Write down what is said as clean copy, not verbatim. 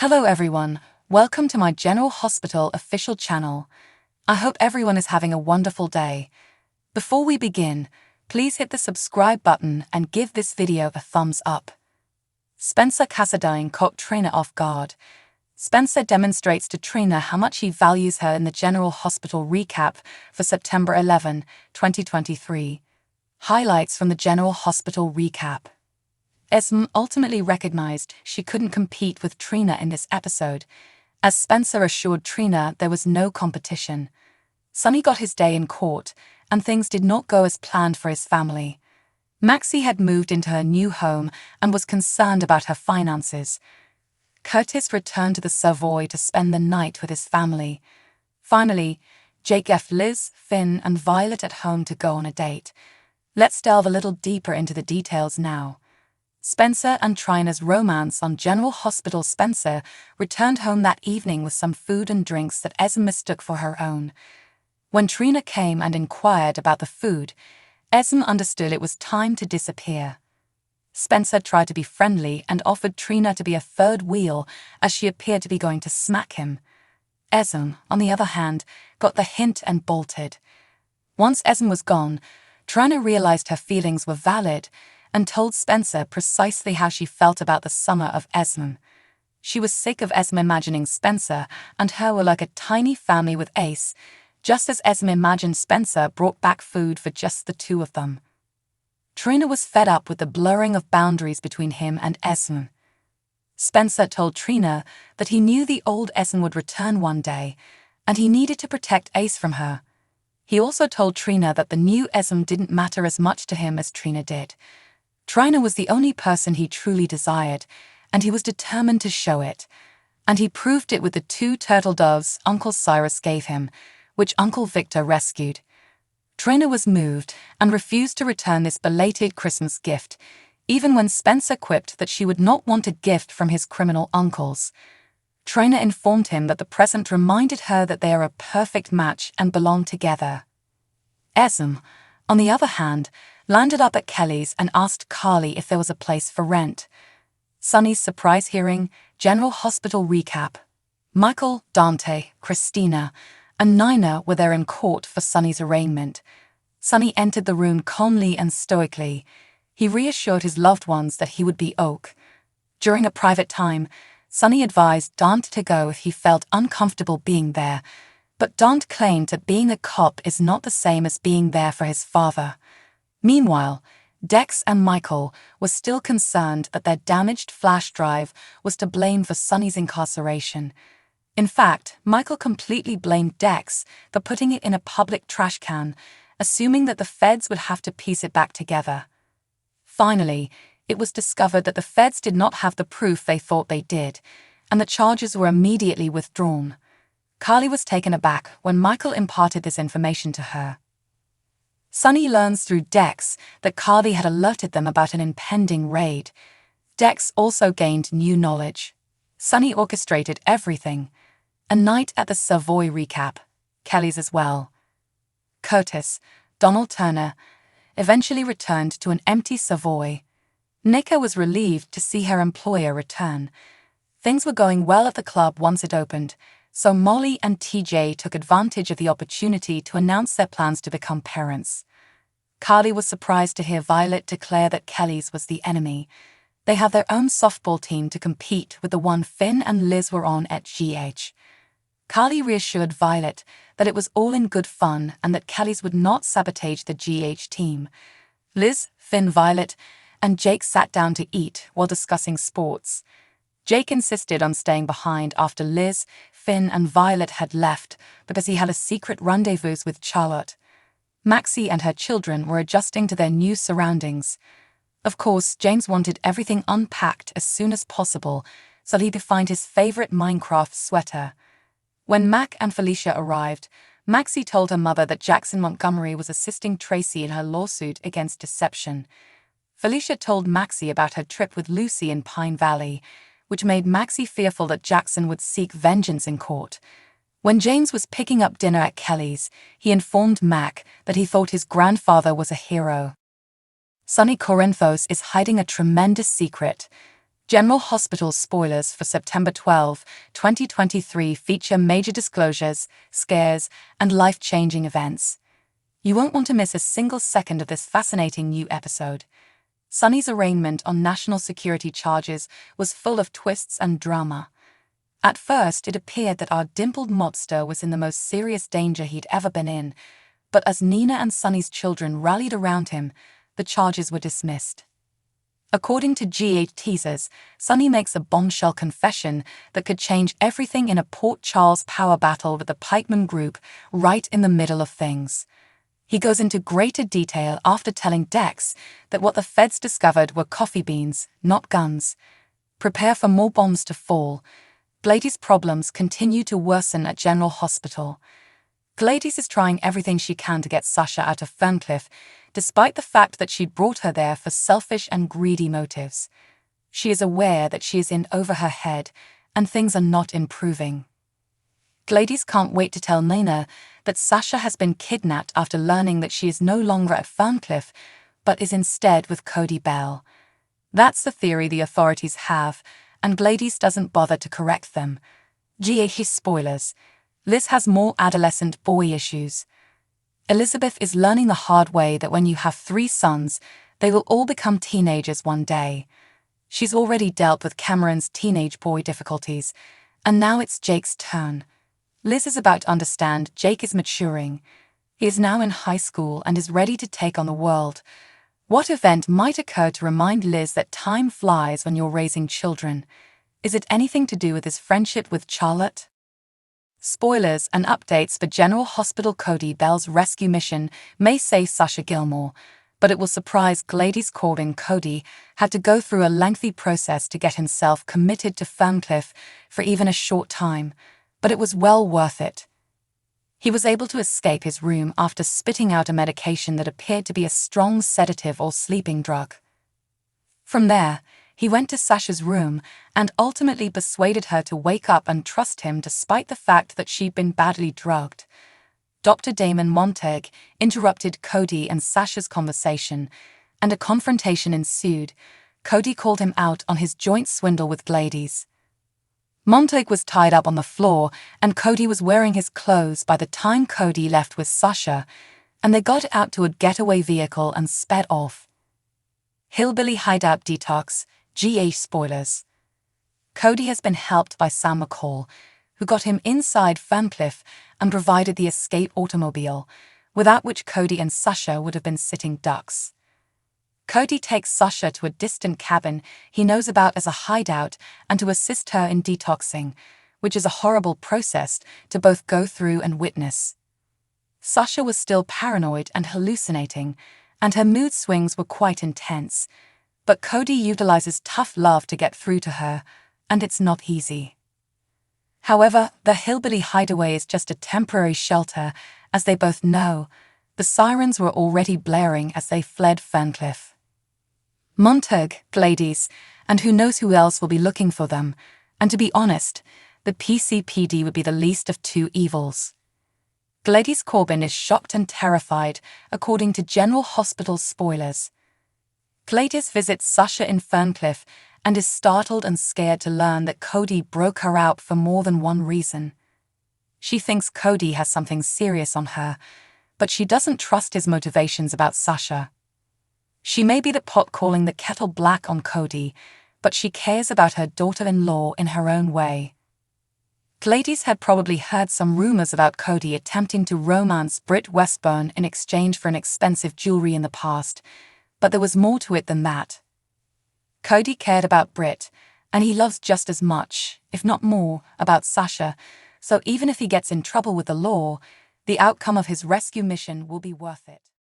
Hello everyone, welcome to my General Hospital official channel. I hope everyone is having a wonderful day. Before we begin, please hit the subscribe button and give this video a thumbs up. Spencer Cassadine caught Trina off guard. Spencer demonstrates to Trina how much he values her in the General Hospital recap for September 11, 2023. Highlights from the General Hospital recap. Esme ultimately recognized she couldn't compete with Trina in this episode, as Spencer assured Trina there was no competition. Sonny got his day in court, and things did not go as planned for his family. Maxie had moved into her new home and was concerned about her finances. Curtis returned to the Savoy to spend the night with his family. Finally, Jake left Liz, Finn, and Violet at home to go on a date. Let's delve a little deeper into the details now. Spencer and Trina's romance on General Hospital. Spencer returned home that evening with some food and drinks that Esme mistook for her own. When Trina came and inquired about the food, Esme understood it was time to disappear. Spencer tried to be friendly and offered Trina to be a third wheel as she appeared to be going to smack him. Esme, on the other hand, got the hint and bolted. Once Esme was gone, Trina realized her feelings were valid and told Spencer precisely how she felt about the summer of Esme. She was sick of Esme imagining Spencer and her were like a tiny family with Ace, just as Esme imagined Spencer brought back food for just the two of them. Trina was fed up with the blurring of boundaries between him and Esme. Spencer told Trina that he knew the old Esme would return one day, and he needed to protect Ace from her. He also told Trina that the new Esme didn't matter as much to him as Trina did. Trina was the only person he truly desired, and he was determined to show it. And he proved it with the 2 turtle doves Uncle Cyrus gave him, which Uncle Victor rescued. Trina was moved and refused to return this belated Christmas gift, even when Spencer quipped that she would not want a gift from his criminal uncles. Trina informed him that the present reminded her that they are a perfect match and belong together. Esme, on the other hand, landed up at Kelly's and asked Carly if there was a place for rent. Sonny's surprise hearing, General Hospital recap. Michael, Dante, Christina, and Nina were there in court for Sonny's arraignment. Sonny entered the room calmly and stoically. He reassured his loved ones that he would be okay. During a private time, Sonny advised Dante to go if he felt uncomfortable being there, but Dante claimed that being a cop is not the same as being there for his father. Meanwhile, Dex and Michael were still concerned that their damaged flash drive was to blame for Sonny's incarceration. In fact, Michael completely blamed Dex for putting it in a public trash can, assuming that the feds would have to piece it back together. Finally, it was discovered that the feds did not have the proof they thought they did, and the charges were immediately withdrawn. Carly was taken aback when Michael imparted this information to her. Sonny learns through Dex that Carly had alerted them about an impending raid. Dex also gained new knowledge. Sonny orchestrated everything. A night at the Savoy recap. Kelly's as well. Curtis, Donald Turner, eventually returned to an empty Savoy. Nika was relieved to see her employer return. Things were going well at the club once it opened, so Molly and TJ took advantage of the opportunity to announce their plans to become parents. Carly was surprised to hear Violet declare that Kelly's was the enemy. They have their own softball team to compete with the one Finn and Liz were on at GH. Carly reassured Violet that it was all in good fun and that Kelly's would not sabotage the GH team. Liz, Finn, Violet, and Jake sat down to eat while discussing sports. Jake insisted on staying behind after Liz, Finn, and Violet had left because he had a secret rendezvous with Charlotte. Maxie and her children were adjusting to their new surroundings. Of course, James wanted everything unpacked as soon as possible so he could find his favorite Minecraft sweater. When Mac and Felicia arrived, Maxie told her mother that Jackson Montgomery was assisting Tracy in her lawsuit against deception. Felicia told Maxie about her trip with Lucy in Pine Valley, which made Maxie fearful that Jackson would seek vengeance in court. When James was picking up dinner at Kelly's, he informed Mac that he thought his grandfather was a hero. Sonny Corinthos is hiding a tremendous secret. General Hospital spoilers for September 12, 2023 feature major disclosures, scares, and life-changing events. You won't want to miss a single second of this fascinating new episode. Sunny's arraignment on national security charges was full of twists and drama. At first, it appeared that our dimpled mobster was in the most serious danger he'd ever been in, but as Nina and Sunny's children rallied around him, the charges were dismissed. According to GH teasers, Sunny makes a bombshell confession that could change everything in a Port Charles power battle with the pikeman group right in the middle of things. He goes into greater detail after telling Dex that what the feds discovered were coffee beans, not guns. Prepare for more bombs to fall. Glady's problems continue to worsen at General Hospital. Gladys is trying everything she can to get Sasha out of Ferncliff, despite the fact that she'd brought her there for selfish and greedy motives. She is aware that she is in over her head, and things are not improving. Gladys can't wait to tell Nina that Sasha has been kidnapped after learning that she is no longer at Ferncliff, but is instead with Cody Bell. That's the theory the authorities have, and Gladys doesn't bother to correct them. GH spoilers. Liz has more adolescent boy issues. Elizabeth is learning the hard way that when you have 3 sons, they will all become teenagers one day. She's already dealt with Cameron's teenage boy difficulties, and now it's Jake's turn. Liz is about to understand Jake is maturing. He is now in high school and is ready to take on the world. What event might occur to remind Liz that time flies when you're raising children? Is it anything to do with his friendship with Charlotte? Spoilers and updates for General Hospital. Cody Bell's rescue mission may save Sasha Gilmore, but it will surprise Gladys Corbin. Cody had to go through a lengthy process to get himself committed to Ferncliff for even a short time, but it was well worth it. He was able to escape his room after spitting out a medication that appeared to be a strong sedative or sleeping drug. From there, he went to Sasha's room and ultimately persuaded her to wake up and trust him despite the fact that she'd been badly drugged. Dr. Damon Montague interrupted Cody and Sasha's conversation, and a confrontation ensued. Cody called him out on his joint swindle with Gladys. Montague was tied up on the floor, and Cody was wearing his clothes by the time Cody left with Sasha, and they got out to a getaway vehicle and sped off. Hillbilly hideout detox. GH spoilers. Cody has been helped by Sam McCall, who got him inside Ferncliff and provided the escape automobile, without which Cody and Sasha would have been sitting ducks. Cody takes Sasha to a distant cabin he knows about as a hideout and to assist her in detoxing, which is a horrible process to both go through and witness. Sasha was still paranoid and hallucinating, and her mood swings were quite intense, but Cody utilizes tough love to get through to her, and it's not easy. However, the hillbilly hideaway is just a temporary shelter, as they both know. The sirens were already blaring as they fled Ferncliff. Montague, Gladys, and who knows who else will be looking for them, and to be honest, the PCPD would be the least of 2 evils. Gladys Corbin is shocked and terrified, according to General Hospital spoilers. Gladys visits Sasha in Ferncliff and is startled and scared to learn that Cody broke her out for more than one reason. She thinks Cody has something serious on her, but she doesn't trust his motivations about Sasha. She may be the pot calling the kettle black on Cody, but she cares about her daughter-in-law in her own way. Gladys had probably heard some rumors about Cody attempting to romance Britt Westburn in exchange for an expensive jewelry in the past, but there was more to it than that. Cody cared about Britt, and he loves just as much, if not more, about Sasha, so even if he gets in trouble with the law, the outcome of his rescue mission will be worth it.